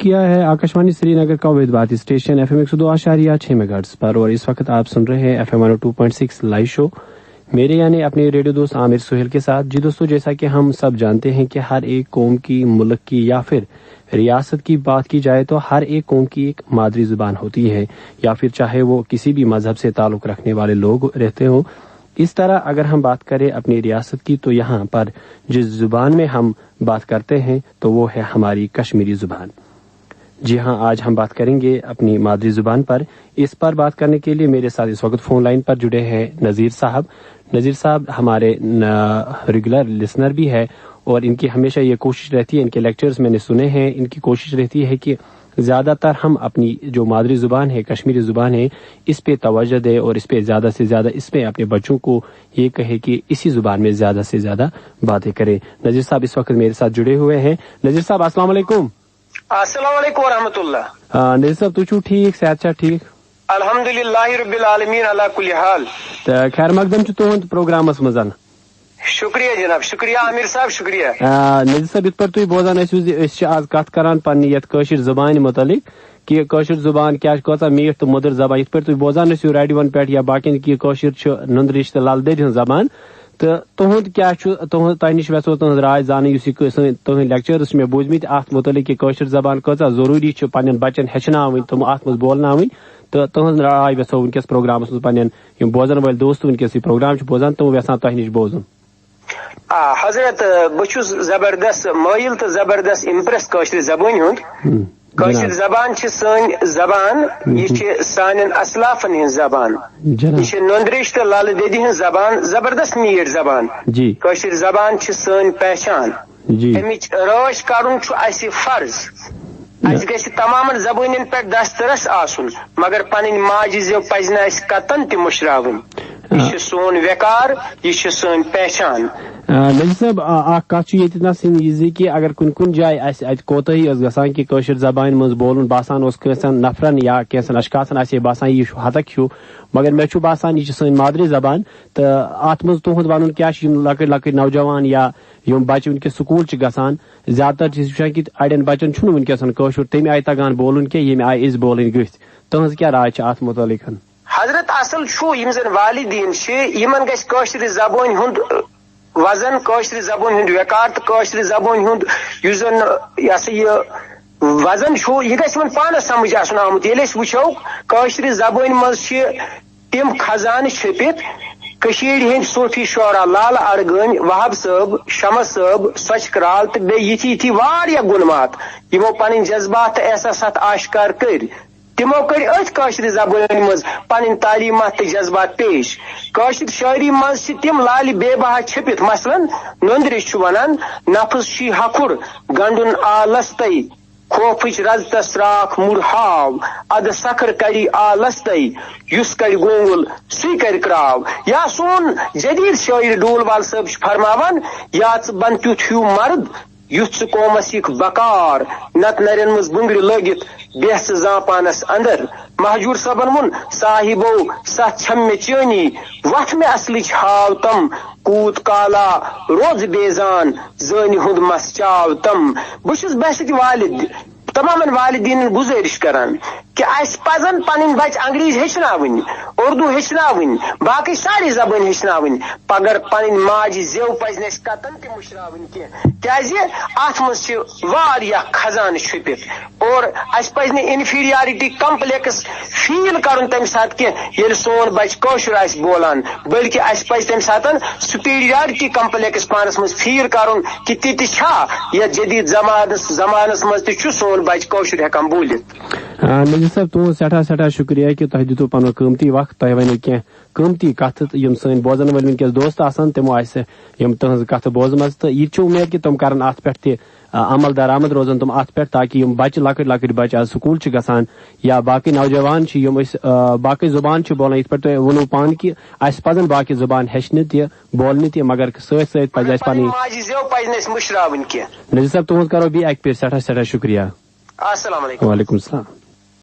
کیا ہے آکاشوانی سری نگر کا وید بھارتی اسٹیشن FM 102.6 میگاہرٹز پر، اور اس وقت آپ سن رہے ہیں FM 102.6 لائیو شو میرے یعنی اپنے ریڈیو دوست عامر سہیل کے ساتھ. جی دوستو، جیسا کہ ہم سب جانتے ہیں کہ ہر ایک قوم کی، ملک کی یا پھر ریاست کی بات کی جائے تو ہر ایک قوم کی ایک مادری زبان ہوتی ہے، یا پھر چاہے وہ کسی بھی مذہب سے تعلق رکھنے والے لوگ رہتے ہوں. اس طرح اگر ہم بات کریں اپنی ریاست کی تو یہاں پر جس زبان میں ہم بات کرتے ہیں تو وہ ہے ہماری کشمیری زبان. جی ہاں، آج ہم بات کریں گے اپنی مادری زبان پر. اس پر بات کرنے کے لیے میرے ساتھ اس وقت فون لائن پر جڑے ہیں نذیر صاحب. نذیر صاحب ہمارے ریگولر لسنر بھی ہے، اور ان کی ہمیشہ یہ کوشش رہتی ہے، ان کے لیکچرز میں نے سنے ہیں، ان کی کوشش رہتی ہے کہ زیادہ تر ہم اپنی جو مادری زبان ہے، کشمیری زبان ہے، اس پہ توجہ دیں اور اس پہ زیادہ سے زیادہ اس میں اپنے بچوں کو یہ کہے کہ اسی زبان میں زیادہ سے زیادہ باتیں کریں. نذیر صاحب اس وقت میرے ساتھ جڑے ہوئے ہیں. نذیر صاحب السلام علیکم. السلام علیکم ورحمۃ اللہ. نذیر صاحب تو چھو ٹھیک، صحت چھا ٹھیک؟ الحمدللہ رب العالمین علی کل حال. خیر مقدم چھ تہند پروگرامس مزن. شکریہ جناب، شکریہ عامر صاحب، شکریہ. نذیر صاحب ات پر تھی بوزان آز کت کران پنہ یت کاشر زبان متعلق کہ کاشر زبان کیا کۭژاہ میٹھ تو مدر زبان، ات پر تھی بوزان ریڈیون پہ یا باقین کہ کاشر نندرش تو لل دید ہن زبان. تو تہد کیا تہ نش ویسو تہذ رائے زان تہند لیکچرز میں بوزمت ات متعلق کہ کاشر زبان کۭژاہ ضروری پنن بچن ہچن تم ات مز بولن تو تہذ رائے ویسو ونکس پروگرامس مز پن بوزن ول دوست ونکس یہ پروگرام بوزان تم یژھان تہ نش بوزن. حضرت بچس زبردست مائل تو زبردست امپریس کاشر زبان ہند. کاشر زبان سن زبان، یہ سان اسلافن ہن زبان، یہ نندرش تو لل دیدی ہن زبان، زبردست میٹھ زبان. کاشر زبان سن پہچان. امچ راچ کرن اس فرض. اس گژھِ تمام زبانن پہ دسترس آسن، مگر پنن ماجہِ زیو پزِ نہٕ اسہِ کتن تہِ مشراوٕنۍ. یہ سون وقار، یہ سن پہچان. نذیر صاحب اخ کت یہ کہ اگر کن جائے ات کوتاہی گژھان کہ کاشر زبان مز بولن باسان کینسن نفرن یا کینسن اشخاصن باسان یہ ہتک ہیو، مگر مے باسان یہ سن مادری زبان. تو ات مز تہد ون کیا لکٹ لکٹ نوجوان یا یم بچہ ونکس سکول گژھان زیادہ تر وچان کہ اڑین بچن چھُنہٕ ونکسن کاشر تمہِ آیہِ تگان بولن کی ییٚمہِ آیہِ أسۍ بولٕنۍ گٔژھۍ. تہنٛز کیٛاہ راے چھِ اتھ متعلق؟ حضرت اصل یم زن والدین یمن گژھِ کاشر زبان ہند وزن، کاشر زبان ہند وقار تو کاشر زبان ہند یس زن یہ وزن یہ گژھِ یمن پانس سمجھ آسن آمت. ییٚلہِ أسۍ وٕچھو کاشر زبان مز تم خزانہ چھپت کشیر ہند صوفی شعرا لال اڑگٲمۍ، وہاب صٲب، شمس صٲب، سۄچھ کرال تو بیٚیہِ واریاہ گُنمات یمو پنٕنۍ جذبات تو احساسات آشکار کر. تمو کر ات کاشر زبان مز پن تعلیمات تو جذبات پیش. کاشر شاعری مز تم لال بے بہا چھپت. مثلاً نندرش ونان نفس چھی ہکھر گنڈن آلستے، خوفچ رز تسراخ مرہاو اد سکھر کری آلستے، یس کر گونگل سی کر کراو. یا سون جدید شاعر ڈول وال صاحب فرماوان یا بن تیُتھ ہیو مرد یُتھ قومس یک بکار، نت نرین مز بنگڑ لگت بیس زاں پانس اندر. مہجور صاحبن ون صاحبو ست چھم میں چینی وتھ میں اصلچ ہاو تم، کوت کالا روز بیزان زانی ہند مس چاو تم. بہت بحث والد تمام والدین گزارش کران کہ اس پزن پن بچہ انگریز ہچن، اردو ہچن، باقی ساری زبان ہچن، مگر پن ماجہ زیو پز نس کتن تہ مشراون کی ات مز خزانہ چھپت. اور اس پز انفیریارٹی کمپلیکس فیل کرن تمہ سات کی سون بچہ کاشر آس بولان، بلکہ اس پز تمہ سات سپیریارٹی کمپلیکس پانس مز فیل کرن کہ تہ چھا یہ جدید زمانس مز تہ سون بچہ کاشر ہیکان بولت. نذیر صاحب تہذ سٹھا شکریہ کہ تہ دتو پن قیمتی وقت، تہ ونو کی قیمتی کت یم سن بوزن ول ونکس دوست آسان تمو یم تہذ کت بوزم تو یہ امید کہ تم کرن ات پہ تہ عمل درآمد روزن تم ات پہ تاکہ یم بچہ لکٹ لکٹ بچہ سکول گژھان یا باقی نوجوان یم باقی زبان بولان یت پہ ونو پان کہ اس پزن باقی زبان ہچن تہ بولن تہ، مگر ست ست پز اس پن. نذیر صاحب تہذ کرو بیٚیہِ اکہ پھر سٹھا شکریہ. السلام علیکم. وعلیکم السلام.